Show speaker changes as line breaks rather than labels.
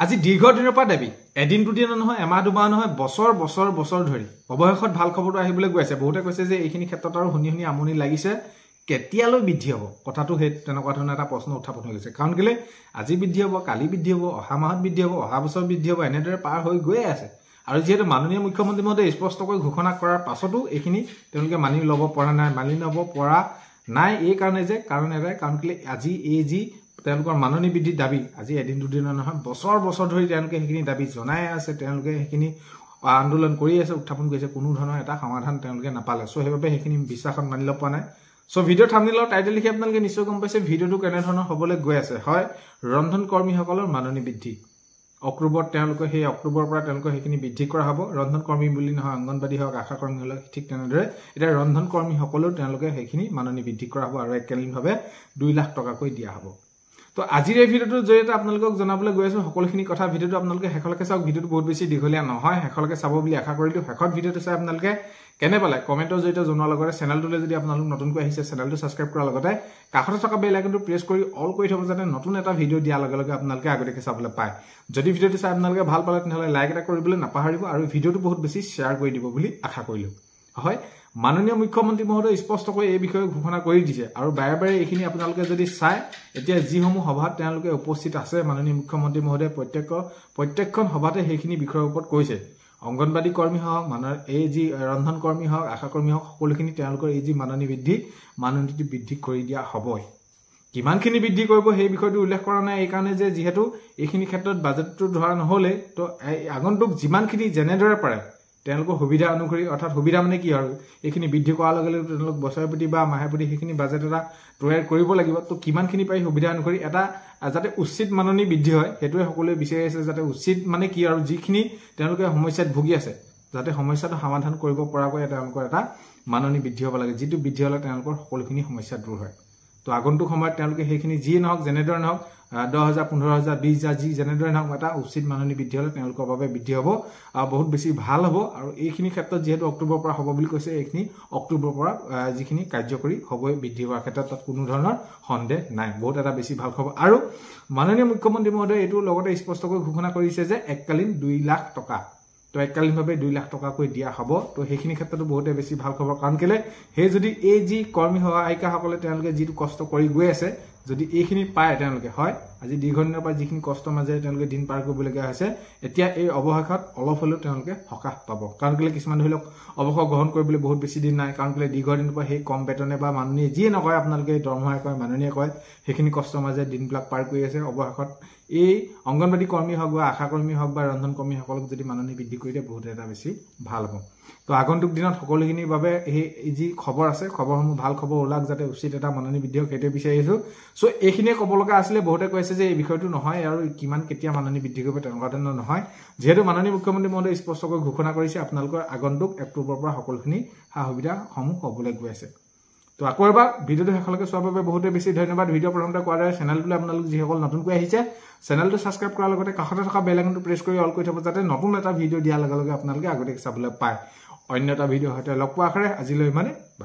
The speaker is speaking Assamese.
আজি দীৰ্ঘ দিনৰ পৰা দাবী এদিন দুদিন নহয় এমাহ দুমাহ নহয় বছৰ বছৰ বছৰ ধৰি অৱশেষত ভাল খবৰটো আহিবলৈ গৈ আছে বহুতে কৈছে যে এইখিনি ক্ষেত্ৰত আৰু শুনি আমনি লাগিছে কেতিয়ালৈ বৃদ্ধি হ'ব কথাটো হে তেনেকুৱা ধৰণৰ এটা প্ৰশ্ন উত্থাপন হৈ গৈছে কাৰণ কেলে আজি বৃদ্ধি হ'ব কালি বৃদ্ধি হ'ব অহা মাহত বৃদ্ধি হ'ব অহা বছৰ বৃদ্ধি হ'ব এনেদৰে পাৰ হৈ গৈ আছে আৰু যেহেতু মাননীয় মুখ্যমন্ত্ৰী মহোদয়ে স্পষ্টকৈ ঘোষণা কৰাৰ পাছতো এইখিনি তেওঁলোকে মানি ল'ব পৰা নাই মানি ল'ব পৰা নাই এই কাৰণে যে কাৰণ এটাই কাৰণ কেলে আজি এই যি তেওঁলোকৰ মাননী বৃদ্ধিৰ দাবী আজি এদিন দুদিনৰ নহয় বছৰ বছৰ ধৰি তেওঁলোকে সেইখিনি দাবী জনাই আছে তেওঁলোকে সেইখিনি আন্দোলন কৰি আছে উত্থাপন কৰিছে কোনো ধৰণৰ এটা সমাধান তেওঁলোকে নাপালে সো সেইবাবে সেইখিনি বিশ্বাসত মানি ল'ব পৰা নাই সো ভিডিঅ' থাম্বনেইলৰ টাইটেল লিখি আপোনালোকে নিশ্চয় গম পাইছে ভিডিঅ'টো কেনে ধৰণৰ হ'বলৈ গৈ আছে হয় ৰন্ধন কৰ্মীসকলৰ মাননী বৃদ্ধি অক্টোবৰত তেওঁলোকে সেই অক্টোবৰৰ পৰা তেওঁলোকে সেইখিনি বৃদ্ধি কৰা হ'ব ৰন্ধন কৰ্মী বুলি নহয় অংগনবাদী হওক আশা কৰ্মী হওক ঠিক তেনেদৰে এটা ৰন্ধন কৰ্মীসকলেও তেওঁলোকে সেইখিনি মাননী বৃদ্ধি কৰা হ'ব আৰু এককালীনভাৱে 2 লাখ টকাকৈ দিয়া হ'ব তো আজিৰ এই ভিডিঅ'টোৰ জৰিয়তে আপোনালোকক জনাবলৈ গৈ আছো সকলোখিনি কথা ভিডিঅ'টো আপোনালোকে শেষলৈকে চাওক ভিডিঅ'টো বহুত বেছি দীঘলীয়া নহয় শেষলৈকে চাব বুলি আশা কৰিলো শেষত ভিডিঅ'টো চাই আপোনালোকে কেনে পালে কমেন্টৰ জৰিয়তে জনোৱাৰ লগতে চেনেলটোলৈ যদি আপোনালোক নতুনকৈ আহিছে চেনেলটো সাবস্ক্ৰাইব কৰাৰ লগতে কাষতে থকা বেল আইকনটো প্ৰেছ কৰি অল কৰি থব যাতে নতুন এটা ভিডিঅ' দিয়াৰ লগে লগে আপোনালোকে আগতীয়াকৈ চাবলৈ পায় যদি ভিডিঅ'টো চাই আপোনালোকে ভাল পালে তেতিয়াহ'লে লাইক এটা কৰিবলৈ নাপাহৰিব আৰু ভিডিঅ'টো বহুত বেছি শ্বেয়াৰ কৰি দিব বুলি আশা কৰিলো হয় মাননীয় মুখ্যমন্ত্ৰী মহোদয় স্পষ্টকৈ এই বিষয়ে ঘোষণা কৰি দিছে আৰু বাৰে বাৰে এইখিনি আপোনালোকে যদি চাই এতিয়া যিসমূহ সভাত তেওঁলোকে উপস্থিত আছে মাননীয় মুখ্যমন্ত্ৰী মহোদয় প্ৰত্যেকখন সভাতে সেইখিনি বিষয়ৰ ওপৰত কৈছে অংগনবাদী কৰ্মী হওক এই যি ৰন্ধন কৰ্মী হওক আশা কৰ্মী হওক সকলোখিনি তেওঁলোকৰ এই যি মাননী বৃদ্ধি কৰি দিয়া হ'বই কিমানখিনি বৃদ্ধি কৰিব সেই বিষয়টো উল্লেখ কৰা নাই এই কাৰণে যে যেহেতু এইখিনি ক্ষেত্ৰত বাজেটটো ধৰা নহলে তো আগন্তুক যিমানখিনি যেনেদৰে পাৰে তেওঁলোকৰ সুবিধা অনুসৰি অৰ্থাৎ সুবিধা মানে কি আৰু এইখিনি বৃদ্ধি কৰাৰ লগে লগে তেওঁলোক বছৰ প্ৰতি বা মাহে প্ৰতি সেইখিনি বাজেট এটা তৈয়াৰ কৰিব লাগিব তো কিমানখিনি পাই সুবিধা অনুসৰি এটা যাতে উচিত মাননী বৃদ্ধি হয় সেইটোৱে সকলোৱে বিচাৰি আছে যাতে উচিত মানে কি আৰু যিখিনি তেওঁলোকে সমস্যাত ভুগি আছে যাতে সমস্যাটো সমাধান কৰিব পৰাকৈ তেওঁলোকৰ এটা মাননী বৃদ্ধি হ'ব লাগে যিটো বৃদ্ধি হ'লে তেওঁলোকৰ সকলোখিনি সমস্যা দূৰ হয় তো আগন্তুক সময়ত তেওঁলোকে সেইখিনি যি নহওক যেনেদৰে নহওক 10,000 15,000 20,000 যি যেনেদৰে নহওক এটা উচিত মাননী বৃদ্ধি হ'লে তেওঁলোকৰ বাবে বৃদ্ধি হ'ব বহুত বেছি ভাল হ'ব আৰু এইখিনি ক্ষেত্ৰত যেহেতু অক্টোবৰৰ পৰা হ'ব বুলি কৈছে এইখিনি অক্টোবৰৰ পৰা যিখিনি কাৰ্যকৰী হ'বই বৃদ্ধি হোৱাৰ ক্ষেত্ৰত তাত কোনো ধৰণৰ সন্দেহ নাই বহুত এটা বেছি ভাল খবৰ আৰু মাননীয় মুখ্যমন্ত্ৰী মহোদয়ে এইটো লগতে স্পষ্টকৈ ঘোষণা কৰিছে যে এককালীন 2 লাখ টকা তো এককালীনভাৱে 2 লাখ টকাকৈ দিয়া হ'ব তো সেইখিনি ক্ষেত্ৰতো বহুতে বেছি ভাল খবৰ কাৰণ কেলে সেই যদি এই যি কৰ্মী সহায়িকাসকলে তেওঁলোকে যিটো কষ্ট কৰি গৈ আছে যদি এইখিনি পায় তেওঁলোকে হয় আজি দীৰ্ঘ দিনৰ পৰা যিখিনি কষ্ট মাজেৰে তেওঁলোকে দিন পাৰ কৰিবলগীয়া হৈছে এতিয়া এই অৱশেষত অলপ হ'লেও তেওঁলোকে সকাহ পাব কাৰণ কেলে কিছুমান ধৰি লওক অৱসৰ গ্ৰহণ কৰিবলৈ বহুত বেছি দিন নাই কাৰণ কেলে দীৰ্ঘ দিনৰ পৰা সেই কম বেতনে বা মাননীয়ে যিয়ে নকয় আপোনালোকে দৰমহাই কয় মাননীয়ে কয় সেইখিনি কষ্ট মাজেৰে দিনবিলাক পাৰ কৰি আছে অৱশেষত এই অংগনবাদী কৰ্মী হওক বা আশা কৰ্মী হওক বা ৰন্ধন কৰ্মীসকলক যদি মাননী বৃদ্ধি কৰি দিয়ে বহুত এটা বেছি ভাল হ'ব তো আগন্তুক দিনত সকলোখিনিৰ বাবে এই যি খবৰ আছে খবৰসমূহ ভাল খবৰ ওলাক যাতে উচিত এটা মাননী বৃদ্ধি হওক সেইটোৱে বিচাৰিছো সো এইখিনিয়ে ক'ব লগা আছিলে বহুতে কৈছে যে এই বিষয়টো নহয় আৰু কিমান কেতিয়া মাননী বৃদ্ধি কৰিব তেনেকুৱা ধৰণৰ নহয় যেহেতু মাননীয় মুখ্যমন্ত্ৰী মহোদয়ে স্পষ্টকৈ ঘোষণা কৰিছে আপোনালোকৰ আগন্তুক অক্টোবৰৰ পৰা সকলোখিনি সা সুবিধাসমূহ হ'বলৈ গৈ আছে তো আকৌ এবাৰ ভিডিঅ'টো শেষলৈকে চোৱাৰ বাবে বহুতে বেছি ধন্যবাদ ভিডিঅ' প্ৰথমতে কোৱাৰ দৰে চেনেলটোলৈ আপোনালোক যিসকল নতুনকৈ আহিছে চেনেলটো সাবস্ক্ৰাইব কৰাৰ লগতে কাষতে থকা বেল আইকনটো প্ৰেছ কৰি অল কৰি থব যাতে নতুন এটা ভিডিঅ' দিয়াৰ লগে লগে আপোনালোকে আগতীয়াকৈ চাবলৈ পায় অন্য এটা ভিডিঅ' সৈতে লগ পোৱাৰ আশাৰে আজিলৈ ইমানে